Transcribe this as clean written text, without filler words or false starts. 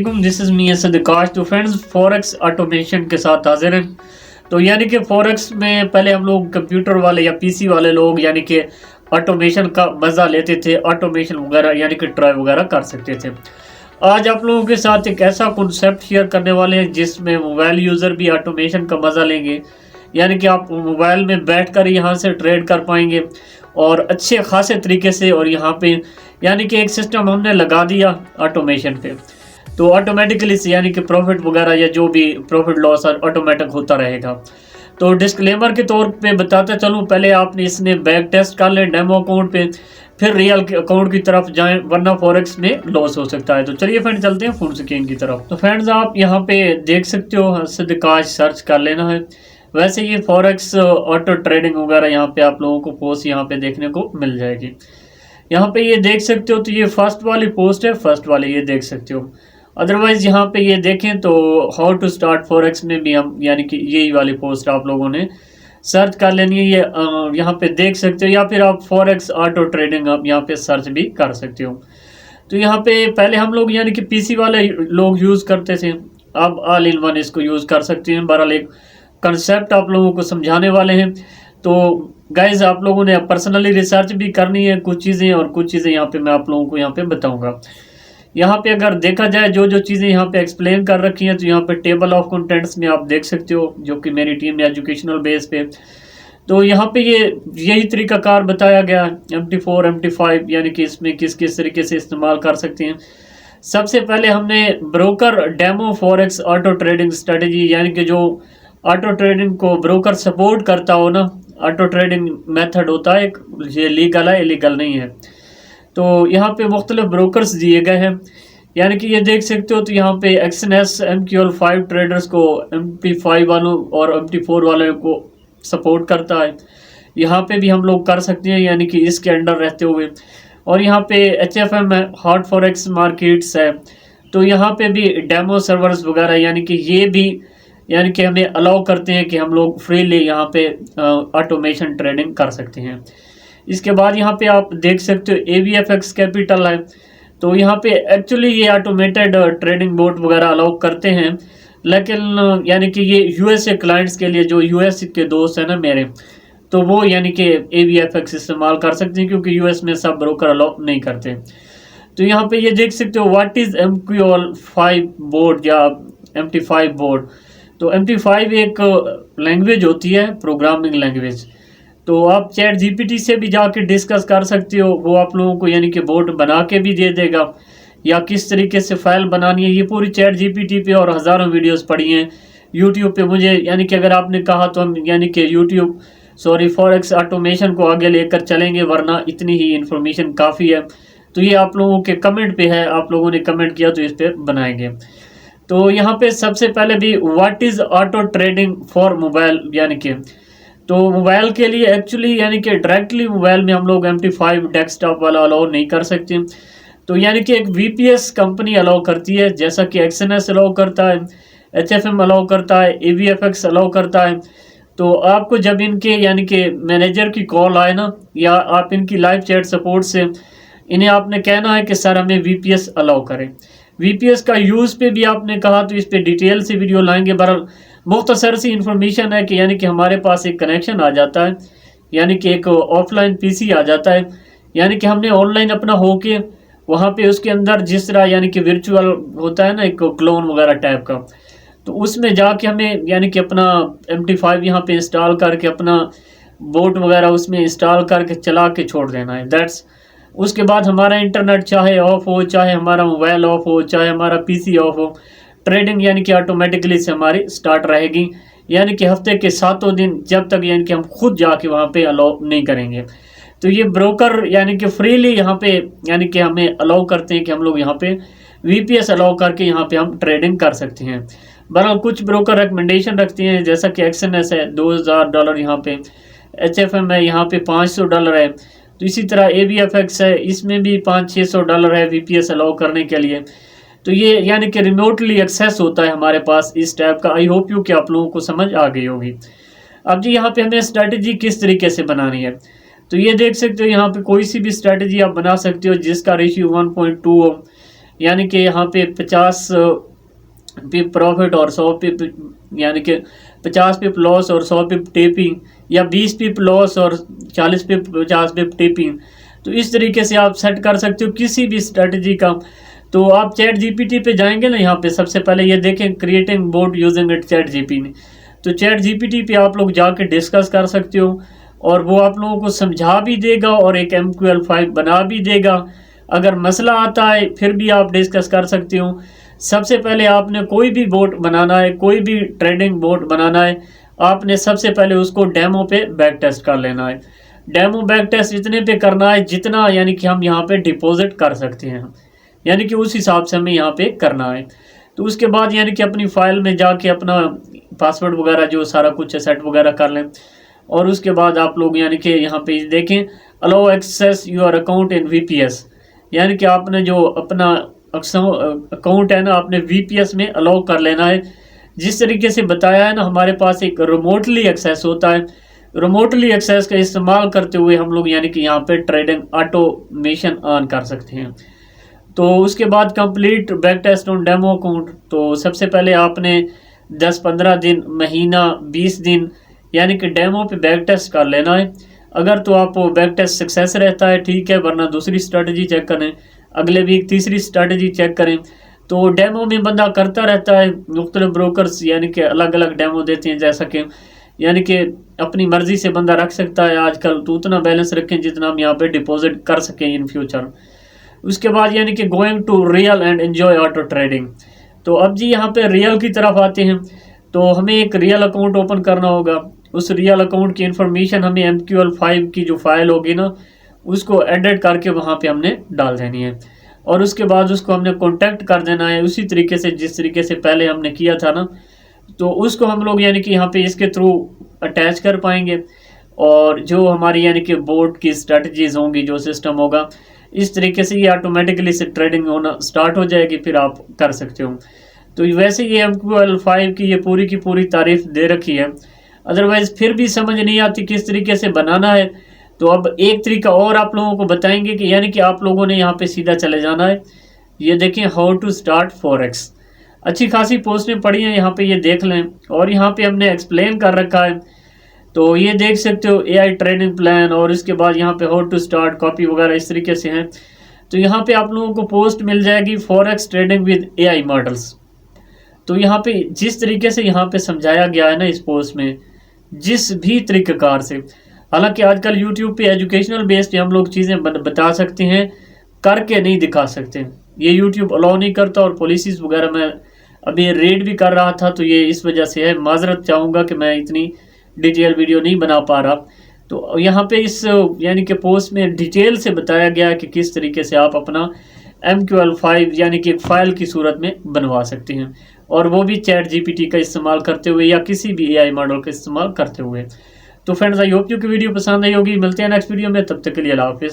This is me Asad काश। तो friends, forex automation के साथ हाजिर हैं। तो यानी कि फॉरेक्स में पहले हम लोग कंप्यूटर वाले या पीसी वाले लोग यानी कि ऑटोमेशन का मज़ा लेते थे, ऑटोमेशन वगैरह यानी कि ट्राई वगैरह कर सकते थे। आज आप लोगों के साथ एक ऐसा कॉन्सेप्ट शेयर करने वाले हैं जिसमें मोबाइल यूज़र भी ऑटोमेशन का मज़ा लेंगे। यानी कि आप मोबाइल में बैठकर यहाँ से ट्रेड कर पाएंगे और अच्छे खासे तरीके से। और यहाँ पे यानी कि एक सिस्टम हमने लगा दिया ऑटोमेशन पे, तो ऑटोमेटिकली से यानी कि प्रॉफिट वगैरह या जो भी प्रॉफिट लॉस ऑटोमेटिक होता रहेगा। तो डिस्क्लेमर के तौर पे बताते चलूँ, पहले आपने इसने बैक टेस्ट कर ले डेमो अकाउंट पे, फिर रियल अकाउंट की तरफ जाएं, वरना फॉरेक्स में लॉस हो सकता है। तो चलिए फ्रेंड चलते हैं फुल स्क्रीन की तरफ। तो फ्रेंड्स, आप यहाँ पे देख सकते हो, असद काश सर्च कर लेना है। वैसे ये फॉरेक्स ऑटो ट्रेडिंग वगैरह यहाँ पे आप लोगों को पोस्ट यहाँ पे देखने को मिल जाएगी। यहाँ पे ये देख सकते हो, तो ये फर्स्ट वाली पोस्ट है, फर्स्ट वाली ये देख सकते हो। अदरवाइज यहाँ पे ये देखें तो हाउ टू स्टार्ट फॉरेक्स में भी हम यानी कि यही वाली पोस्ट आप लोगों ने सर्च कर लेनी है। ये यहाँ पे देख सकते हो, या फिर आप फॉरेक्स ऑटो ट्रेडिंग आप यहाँ पे सर्च भी कर सकते हो। तो यहाँ पे पहले हम लोग यानी कि पीसी वाले लोग यूज़ करते थे, अब ऑल इन वन इसको यूज़ कर सकते हैं। बहरहाल एक कंसेप्ट आप लोगों को समझाने वाले हैं। तो गाइज, आप लोगों ने पर्सनली रिसर्च भी करनी है कुछ चीज़ें, और कुछ चीज़ें यहाँ पे मैं आप लोगों को यहाँ पे बताऊँगा। यहाँ पे अगर देखा जाए जो जो चीज़ें यहाँ पे एक्सप्लेन कर रखी हैं, तो यहाँ पे टेबल ऑफ कंटेंट्स में आप देख सकते हो, जो कि मेरी टीम ने एजुकेशनल बेस पे। तो यहाँ पे ये यही तरीकाकार बताया गया MT4 MT5 यानी कि इसमें किस किस तरीके से इस्तेमाल कर सकते हैं। सबसे पहले हमने broker demo forex auto trading strategy, यानी कि जो ऑटो ट्रेडिंग को ब्रोकर सपोर्ट करता हो ना, ऑटो ट्रेडिंग मेथड होता है एक, ये लीगल है, इलीगल नहीं है। तो यहाँ पे मुख्तलिफ ब्रोकर्स दिए गए हैं, यानी कि ये देख सकते हो। तो यहाँ पे XNS MQL5 ट्रेडर्स को MT5 वालों और MT4 वालों को सपोर्ट करता है। यहाँ पे भी हम लोग कर सकते हैं, यानी कि इसके अंडर रहते हुए। और यहाँ पे HFM है, हॉट फॉरेक्स मार्केट्स है। तो यहाँ पे भी डेमो सर्वर्स वगैरह यानी कि ये भी यानी कि हमें अलाउ करते हैं कि हम लोग फ्रीली यहाँ पे ऑटोमेशन ट्रेडिंग कर सकते हैं। इसके बाद यहाँ पे आप देख सकते हो AVFX कैपिटल है। तो यहाँ पे एक्चुअली ये ऑटोमेटेड ट्रेडिंग बोट वगैरह अलाउ करते हैं, लेकिन यानी कि ये USA क्लाइंट्स के लिए, जो US के दोस्त हैं ना मेरे, तो वो यानी कि AVFX इस्तेमाल कर सकते हैं, क्योंकि US में सब ब्रोकर अलाउ नहीं करते। तो यहाँ पे ये देख सकते हो व्हाट इज़ MQL5 बोर्ड या MT5 बोर्ड। तो MT5 एक लैंग्वेज होती है, प्रोग्रामिंग लैंग्वेज। तो आप चैट GPT से भी जाके डिस्कस कर सकते हो, वो आप लोगों को यानी कि बोर्ड बना के भी दे देगा, या किस तरीके से फाइल बनानी है, ये पूरी चैट GPT पे और हज़ारों वीडियोस पड़ी हैं यूट्यूब पे। मुझे यानी कि अगर आपने कहा तो हम यानी कि फॉरेक्स ऑटोमेशन को आगे लेकर चलेंगे, वरना इतनी ही इन्फॉर्मेशन काफ़ी है। तो ये आप लोगों के कमेंट पे है, आप लोगों ने कमेंट किया तो इस पर बनाएंगे। तो यहाँ पे सबसे पहले भी what is auto trading for mobile, यानी कि तो मोबाइल के लिए एक्चुअली यानी कि डायरेक्टली मोबाइल में हम लोग MT5 डेस्कटॉप वाला अलाउ नहीं कर सकते। तो यानी कि एक VPS कंपनी अलाउ करती है, जैसा कि XNS अलाउ करता है, HFM अलाउ करता है, AVFX अलाउ करता है। तो आपको जब इनके यानी कि मैनेजर की कॉल आए ना, या आप इनकी लाइव चैट सपोर्ट से इन्हें आपने कहना है कि सर हमें VPS अलाउ करें। VPS का यूज़ पे भी आपने कहा, तो इस पर डिटेल से वीडियो लाएंगे। बहरहाल मुख्तसर सी इन्फॉर्मेशन है कि यानी कि हमारे पास एक कनेक्शन आ जाता है, यानी कि एक ऑफलाइन PC आ जाता है, यानी कि हमने ऑनलाइन अपना होके वहाँ पे उसके अंदर जिस तरह यानी कि वर्चुअल होता है ना, एक क्लोन वगैरह टाइप का, तो उसमें जाके हमें यानी कि अपना MT5 यहाँ पे इंस्टॉल करके अपना बोट वगैरह उसमें इंस्टॉल करके चला के छोड़ देना है, दैट्स। उसके बाद हमारा इंटरनेट चाहे ऑफ हो, चाहे हमारा मोबाइल ऑफ हो, चाहे हमारा PC ऑफ हो, ट्रेडिंग यानी कि ऑटोमेटिकली से हमारी स्टार्ट रहेगी। यानी कि हफ्ते के 7 दिन, जब तक यानी कि हम खुद जाके वहाँ पे अलाउ नहीं करेंगे। तो ये ब्रोकर यानी कि फ्रीली यहाँ पे यानी कि हमें अलाउ करते हैं कि हम लोग यहाँ पे VPS अलाउ करके यहाँ पे हम ट्रेडिंग कर सकते हैं। बहरहाल कुछ ब्रोकर रिकमेंडेशन रखते हैं, जैसा कि XNS है $2000 यहाँ पे, HFM है यहाँ पे $500 है। तो इसी तरह AVFX है, इसमें भी $500-600 है VPS अलाउ करने के लिए। तो ये यानी कि रिमोटली एक्सेस होता है हमारे पास इस टैब का। आई होप यू कि आप लोगों को समझ आ गई होगी। अब जी यहाँ पे हमें स्ट्रैटेजी किस तरीके से बनानी है, तो ये देख सकते हो यहाँ पे कोई सी भी स्ट्रैटेजी आप बना सकते हो जिसका रेशियो 1.2 हो, यानी कि यहाँ पे 50 पिप प्रॉफिट और 100 पिप, यानी कि 50 पिप लॉस और 100 पिप टेपिंग, या 20 पिप लॉस और 40 पिप 50 पिप टेपिंग। तो इस तरीके से आप सेट कर सकते हो किसी भी स्ट्रेटजी का। तो आप चैट जीपीटी पे जाएंगे ना, यहाँ पे सबसे पहले ये देखें creating boat using it chat GPT. तो चैट जीपीटी पे आप लोग जाके डिस्कस कर सकते हो और वो आप लोगों को समझा भी देगा और एक MQL5 बना भी देगा। अगर मसला आता है फिर भी आप डिस्कस कर सकते हो। सबसे पहले आपने कोई भी बोट बनाना है, कोई भी ट्रेडिंग बोट बनाना है, आपने सबसे पहले उसको डेमो पे बैक टेस्ट कर लेना है। डेमो बैक टेस्ट इतने पे करना है जितना यानी कि हम यहाँ पे डिपॉजिट कर सकते हैं, यानी कि उस हिसाब से हमें यहाँ पे करना है। तो उसके बाद यानी कि अपनी फाइल में जाके अपना पासवर्ड वगैरह जो सारा कुछ है सेट वगैरह कर लें। और उसके बाद आप लोग यानी कि यहाँ पे देखें allow access your account in VPS, यानी कि आपने जो अपना अकाउंट है ना आपने VPS में अलाउ कर लेना है। जिस तरीके से बताया है ना, हमारे पास एक रिमोटली एक्सेस होता है। रिमोटली एक्सेस का इस्तेमाल करते हुए हम लोग यानी कि यहाँ पे ट्रेडिंग ऑटोमेशन ऑन कर सकते हैं। तो उसके बाद complete back test on demo account. तो सबसे पहले आपने 10-15 दिन, महीना, 20 दिन यानी कि डेमो पे बैक टेस्ट कर लेना है। अगर तो आप बैक टेस्ट सक्सेस रहता है ठीक है, वरना दूसरी स्ट्रेटजी चेक करें, अगले वीक तीसरी स्ट्रेटजी चेक करें। तो डेमो में बंदा करता रहता है, मुख्तलिफ ब्रोकर्स यानी कि अलग अलग डेमो देते हैं, जैसा कि यानी कि अपनी मर्जी से बंदा रख सकता है आजकल। तो उतना बैलेंस रखें जितना हम यहाँ पे डिपॉजिट कर सकें इन फ्यूचर। उसके बाद यानी कि going to real and enjoy auto trading. तो अब जी यहाँ पे रियल की तरफ आते हैं। तो हमें एक रियल अकाउंट ओपन करना होगा। उस रियल अकाउंट की इंफॉर्मेशन हमें MQL5 की जो फाइल होगी ना उसको एडिट करके वहाँ पे हमने डाल देनी है और उसके बाद उसको हमने कॉन्टैक्ट कर देना है उसी तरीके से जिस तरीके से पहले हमने किया था ना। तो उसको हम लोग यानी कि यहाँ पे इसके थ्रू अटैच कर पाएंगे और जो हमारी यानी कि बोर्ड की स्ट्रेटजीज होंगी, जो सिस्टम होगा, इस तरीके से ये ऑटोमेटिकली से ट्रेडिंग होना स्टार्ट हो जाएगी, फिर आप कर सकते हो। तो वैसे ये MQL5 की ये पूरी की पूरी तारीफ दे रखी है। अदरवाइज़ फिर भी समझ नहीं आती किस तरीके से बनाना है। तो अब एक तरीका और आप लोगों को बताएंगे कि यानी कि आप लोगों ने यहाँ पे सीधा चले जाना है। ये देखें हाउ टू स्टार्ट फॉरेक्स, अच्छी खासी पोस्टें पड़ी हैं यहाँ पे, ये देख लें। और यहाँ पे हमने एक्सप्लेन कर रखा है, तो ये देख सकते हो AI ट्रेडिंग प्लान। और इसके बाद यहाँ पे हाउ टू स्टार्ट कॉपी वगैरह इस तरीके से हैं। तो यहाँ पे आप लोगों को पोस्ट मिल जाएगी forex trading with AI models. तो यहाँ पे जिस तरीके से यहाँ पे समझाया गया है ना इस पोस्ट में, जिस भी तरीक़ेकार से, हालांकि आजकल YouTube पे एजुकेशनल बेस पे हम लोग चीज़ें बता सकते हैं, करके नहीं दिखा सकते। ये YouTube अलाउ नहीं करता और पॉलिसीज़ वगैरह मैं अभी रीड भी कर रहा था, तो ये इस वजह से है। माजरत चाहूँगा कि मैं इतनी डिटेल वीडियो नहीं बना पा रहा। तो यहाँ पे इस यानी कि पोस्ट में डिटेल से बताया गया कि किस तरीके से आप अपना MQL5 यानी कि एक फ़ाइल की सूरत में बनवा सकते हैं, और वो भी चैट GPT का इस्तेमाल करते हुए या किसी भी AI मॉडल का इस्तेमाल करते हुए। तो फ्रेंड्स, आई होप यू की वीडियो पसंद आई होगी। मिलते हैं नेक्स्ट वीडियो में, तब तक के लिए अल्लाह हाफिज़।